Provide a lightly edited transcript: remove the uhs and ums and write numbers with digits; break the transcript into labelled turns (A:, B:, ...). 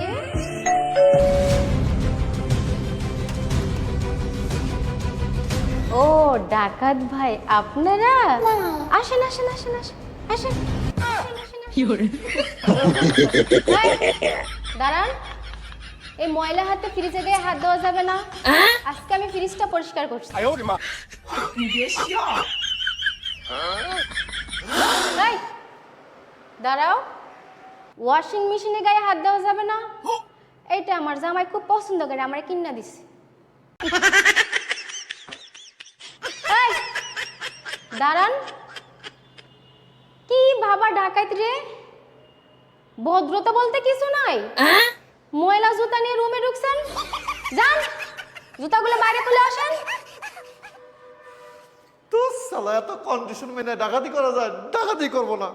A: কে? ও ডাকাত ভাই আপনারা, আসেন আসেন আসেন আসেন আসেন। দাঁড়ান, এই ময়লা হাতে ফ্রিজে গায়ে হাত দেওয়া যাবে না। আজকে আমি ফ্রিজটা পরিষ্কার করছি। এই, দাঁড়াও, ওয়াশিং মেশিনে গায়ে হাত দেওয়া যাবে না। এইটা আমার জামাই খুব পছন্দ করে, আমার কিনা দিছে। এই, দাঁড়ান, কি বাবা ডাকাইত রে, ভদ্রতা বলতে কিছু নাই। ময়লা জুতা নিয়ে রুমে ঢুকছেন, যান জুতাগুলো বাইরে খুলে আসেন।
B: তো সালা এত কন্ডিশন মেনে ডাকাতি করা যায়? ডাকাতি করবো না।